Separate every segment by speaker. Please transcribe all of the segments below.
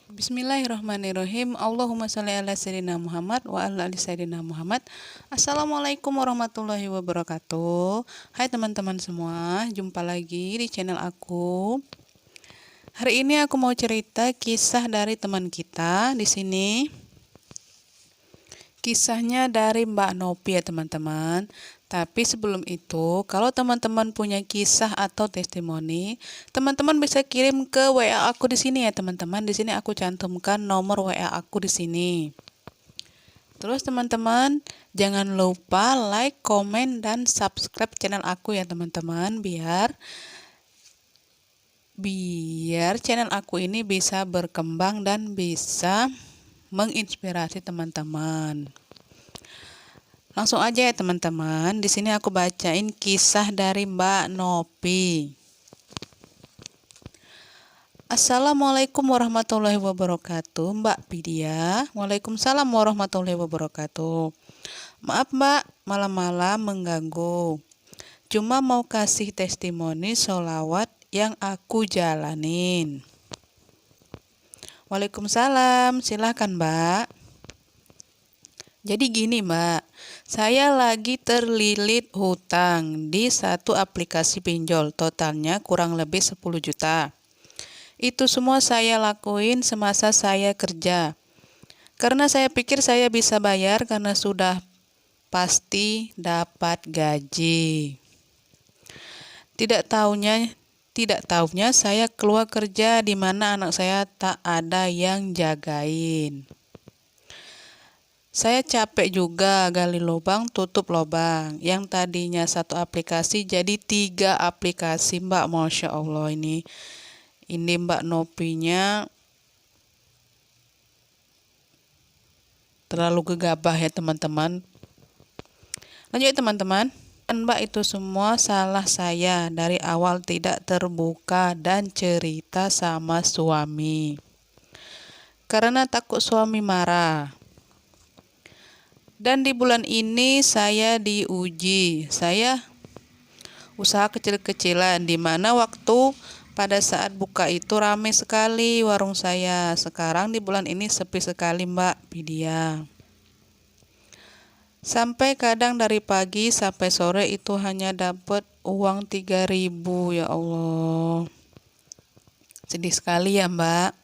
Speaker 1: Bismillahirrahmanirrahim. Allahumma sholli ala sayyidina Muhammad wa ala ali sayyidina Muhammad. Assalamualaikum warahmatullahi wabarakatuh. Hai teman-teman semua, jumpa lagi di channel aku. Hari ini aku mau cerita kisah dari teman kita di sini. Kisahnya dari Mbak Nopi ya teman-teman. Tapi sebelum itu, kalau teman-teman punya kisah atau testimoni, teman-teman bisa kirim ke WA aku di sini ya teman-teman. Di sini aku cantumkan nomor WA aku di sini. Terus teman-teman, jangan lupa like, komen, dan subscribe channel aku ya teman-teman, biar channel aku ini bisa berkembang dan bisa menginspirasi teman-teman. Langsung aja ya teman-teman. Di sini aku bacain kisah dari Mbak Nopi. Assalamualaikum warahmatullahi wabarakatuh, Mbak Pidia. Waalaikumsalam warahmatullahi wabarakatuh. Maaf Mbak, malam-malam mengganggu. Cuma mau kasih testimoni sholawat yang aku jalanin. Waalaikumsalam, silahkan Mbak. Jadi gini Mbak, saya lagi terlilit hutang di satu aplikasi pinjol, totalnya kurang lebih 10 juta. Itu semua saya lakuin semasa saya kerja. Karena saya pikir saya bisa bayar karena sudah pasti dapat gaji. Tidak tahunya saya keluar kerja di mana anak saya tak ada yang jagain. Saya capek juga gali lubang tutup lubang. Yang tadinya satu aplikasi jadi 3 aplikasi Mbak. Masya Allah ini Mbak Nopinya terlalu gegabah ya teman-teman. Lanjut ya teman-teman. Mbak, itu semua salah saya. Dari awal tidak terbuka dan cerita sama suami. Karena takut suami marah. Dan di bulan ini saya diuji. Saya usaha kecil-kecilan di mana waktu pada saat buka itu ramai sekali warung saya. Sekarang di bulan ini sepi sekali Mbak Pidia. Sampai kadang dari pagi sampai sore itu hanya dapat uang 3.000, ya Allah. Sedih sekali ya Mbak.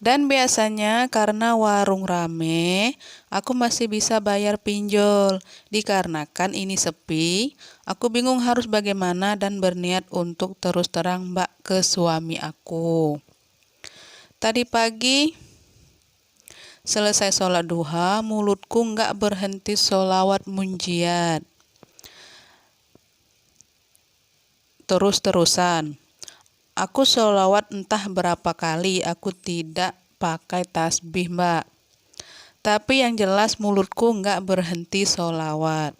Speaker 1: Dan biasanya karena warung rame, aku masih bisa bayar pinjol. Dikarenakan ini sepi, aku bingung harus bagaimana dan berniat untuk terus terang Mbak ke suami aku. Tadi pagi selesai sholat duha, mulutku nggak berhenti sholawat munjiat. Terus-terusan. Aku sholawat entah berapa kali, aku tidak pakai tasbih Mbak. Tapi yang jelas mulutku nggak berhenti sholawat.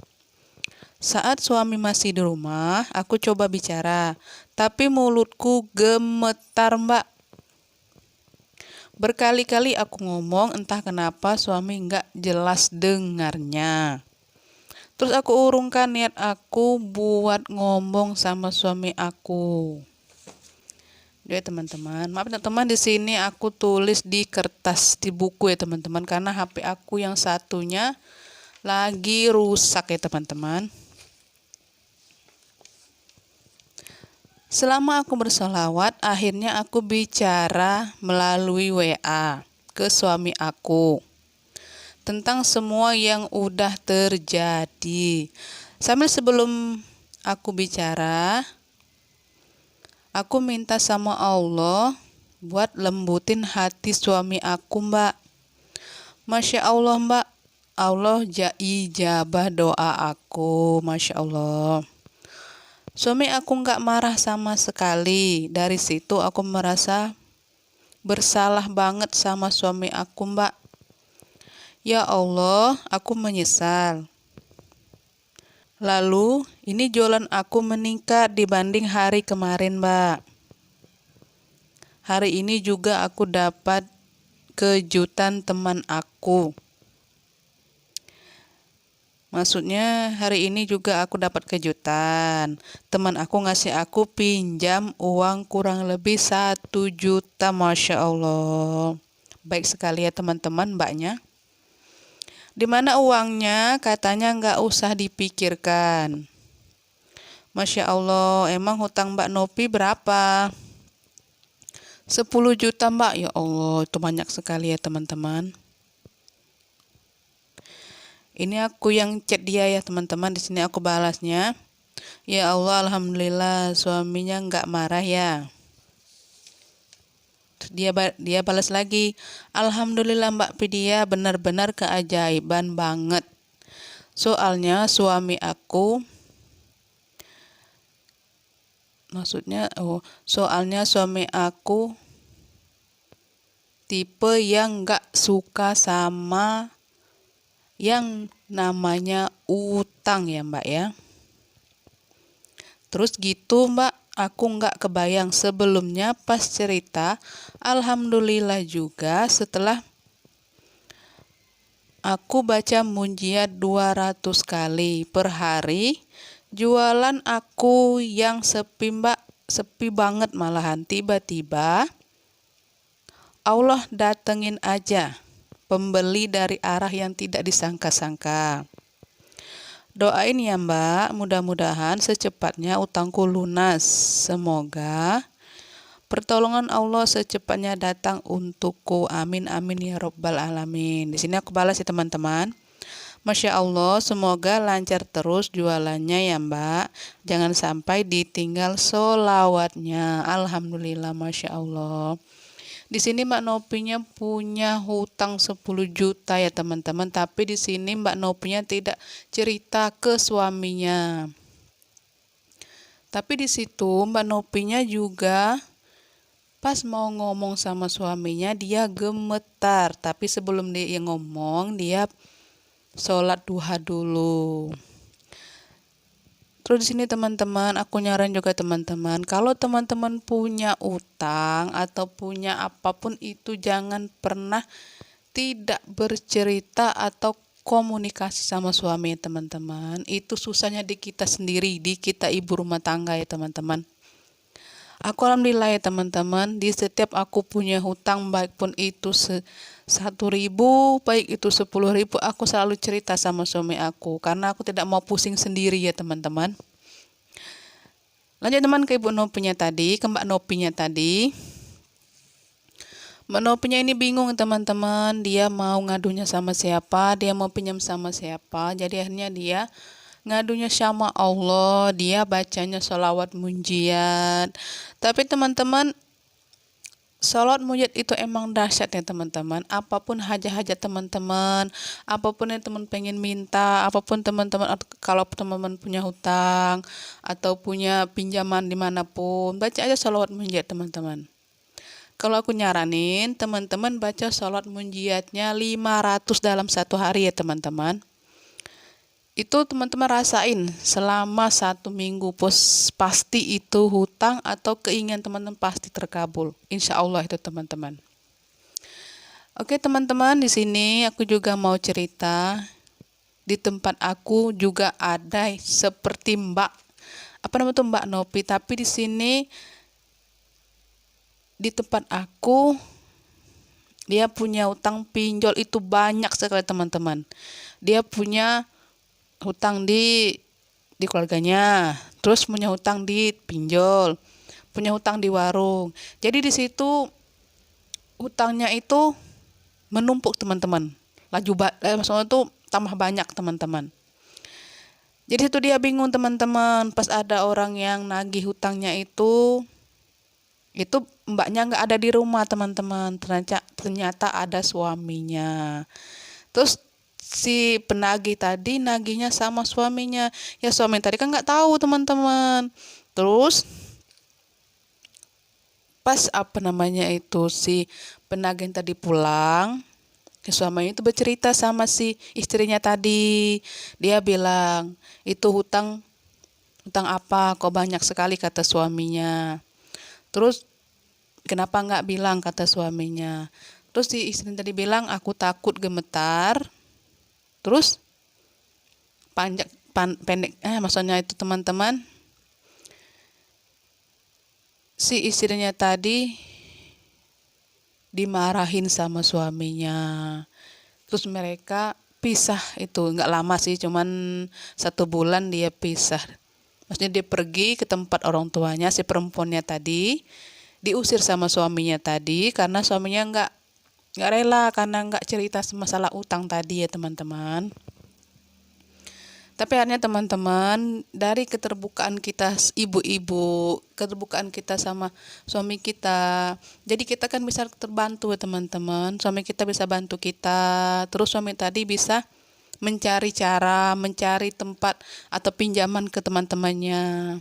Speaker 1: Saat suami masih di rumah, aku coba bicara. Tapi mulutku gemetar Mbak. Berkali-kali aku ngomong, entah kenapa suami nggak jelas dengarnya. Terus aku urungkan niat aku buat ngomong sama suami aku. Ya teman-teman, maaf teman-teman, di sini aku tulis di kertas di buku ya teman-teman, karena HP aku yang satunya lagi rusak ya teman-teman. Selama aku bersolawat, akhirnya aku bicara melalui WA ke suami aku tentang semua yang udah terjadi. Sebelum aku bicara, aku minta sama Allah buat lembutin hati suami aku Mbak. Masya Allah Mbak, Allah ijabah doa aku, Masya Allah. Suami aku nggak marah sama sekali. Dari situ aku merasa bersalah banget sama suami aku Mbak. Ya Allah, aku menyesal. Lalu, ini jualan aku meningkat dibanding hari kemarin, Mbak. Hari ini juga aku dapat kejutan teman aku. Maksudnya hari ini juga aku dapat kejutan. Teman aku ngasih aku pinjam uang kurang lebih 1 juta. Masya Allah. Baik sekali ya teman-teman mbaknya. Di mana uangnya katanya nggak usah dipikirkan. Masya Allah, emang hutang Mbak Nopi berapa? 10 juta Mbak. Ya Allah, itu banyak sekali ya teman-teman. Ini aku yang chat dia ya teman-teman. Di sini aku balasnya. Ya Allah, alhamdulillah suaminya nggak marah ya. Dia balas lagi. Alhamdulillah Mbak Pidia, benar-benar keajaiban banget. Soalnya suami aku soalnya suami aku tipe yang nggak suka sama yang namanya utang ya Mbak ya. Terus gitu Mbak, aku nggak kebayang sebelumnya pas cerita. Alhamdulillah juga setelah aku baca munjiat 200 kali per hari. Jualan aku yang sepi Mbak, sepi banget malahan. Tiba-tiba Allah datengin aja pembeli dari arah yang tidak disangka-sangka. Doain ya Mbak, mudah-mudahan secepatnya utangku lunas. Semoga pertolongan Allah secepatnya datang untukku. Amin amin ya robbal alamin. Di sini aku balas ya teman-teman. Masya Allah, semoga lancar terus jualannya ya Mbak. Jangan sampai ditinggal solawatnya. Alhamdulillah, Masya Allah. Di sini Mbak Nopinya punya hutang 10 juta ya teman-teman. Tapi di sini Mbak Nopinya tidak cerita ke suaminya. Tapi di situ Mbak Nopinya juga pas mau ngomong sama suaminya dia gemetar. Tapi sebelum dia ngomong dia sholat duha dulu. Terus di sini teman-teman, aku nyaran juga teman-teman, kalau teman-teman punya utang atau punya apapun itu jangan pernah tidak bercerita atau komunikasi sama suami teman-teman. Itu susahnya di kita sendiri, di kita ibu rumah tangga ya teman-teman. Aku alhamdulillah ya teman-teman, di setiap aku punya hutang baik pun itu 1.000, baik itu 10.000, aku selalu cerita sama suami aku karena aku tidak mau pusing sendiri ya teman-teman. Lanjut teman ke Ibu Nopinya tadi, ke Mbak Nopinya tadi. Mbak Nopinya ini bingung teman-teman, dia mau ngadunya sama siapa, dia mau pinjam sama siapa. Jadi akhirnya dia ngadunya sama Allah, dia bacanya sholawat munjiat. Tapi teman-teman, sholawat munjiat itu emang dahsyat ya teman-teman. Apapun hajat-hajat teman-teman, apapun yang teman pengen minta, apapun teman-teman, kalau teman-teman punya hutang atau punya pinjaman dimanapun, baca aja sholawat munjiat teman-teman. Kalau aku nyaranin teman-teman baca sholawat munjiatnya 500 dalam satu hari ya teman-teman. Itu teman-teman rasain selama 1 minggu, pasti itu hutang atau keinginan teman-teman pasti terkabul. Insya Allah itu teman-teman. Oke teman-teman, di sini aku juga mau cerita. Di tempat aku juga ada seperti Mbak Nopi, tapi di sini di tempat aku dia punya hutang pinjol itu banyak sekali teman-teman. Dia punya hutang di keluarganya, terus punya hutang di pinjol, punya hutang di warung. Jadi di situ hutangnya itu menumpuk teman-teman. Maksudnya itu tambah banyak teman-teman. Jadi itu dia bingung teman-teman, pas ada orang yang nagih hutangnya itu mbaknya nggak ada di rumah teman-teman, ternyata ada suaminya. Terus si penagih tadi nagihnya sama suaminya. Ya suami tadi kan nggak tahu teman-teman. Terus pas si penagih tadi pulang, suaminya itu bercerita sama si istrinya tadi. Dia bilang, itu hutang apa kok banyak sekali, kata suaminya. Terus kenapa nggak bilang, kata suaminya. Terus si istri tadi bilang, aku takut gemetar. Terus pendek, maksudnya itu teman-teman, si istrinya tadi dimarahin sama suaminya. Terus mereka pisah, itu nggak lama sih, cuman 1 bulan dia pisah. Maksudnya dia pergi ke tempat orang tuanya, si perempuannya tadi diusir sama suaminya tadi karena suaminya nggak rela, karena nggak cerita masalah utang tadi ya teman-teman. Tapi akhirnya teman-teman, dari keterbukaan kita ibu-ibu, keterbukaan kita sama suami kita, jadi kita kan bisa terbantu ya teman-teman. Suami kita bisa bantu kita, terus suami tadi bisa mencari cara, mencari tempat atau pinjaman ke teman-temannya.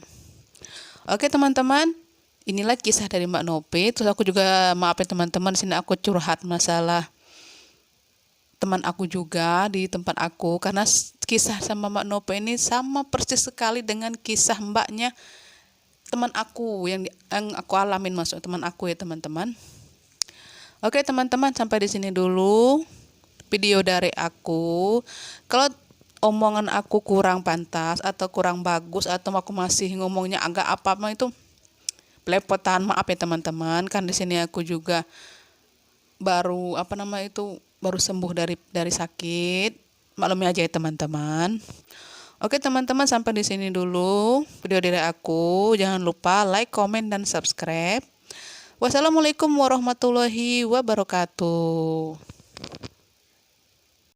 Speaker 1: Oke teman-teman, inilah kisah dari Mbak Nopi. Terus aku juga maafin teman-teman, sini aku curhat masalah teman aku juga di tempat aku, karena kisah sama Mbak Nope ini sama persis sekali dengan kisah mbaknya teman aku yang aku alamin, masuk teman aku ya teman-teman. Oke teman-teman, sampai di sini dulu video dari aku. Kalau omongan aku kurang pantas atau kurang bagus atau aku masih ngomongnya agak apa-apa itu belepotan, maaf ya teman-teman. Kan di sini aku juga baru baru sembuh dari sakit, maklumi aja ya teman-teman. Oke teman-teman, sampai di sini dulu video dari aku. Jangan lupa like, comment, dan subscribe. Wassalamualaikum warahmatullahi wabarakatuh.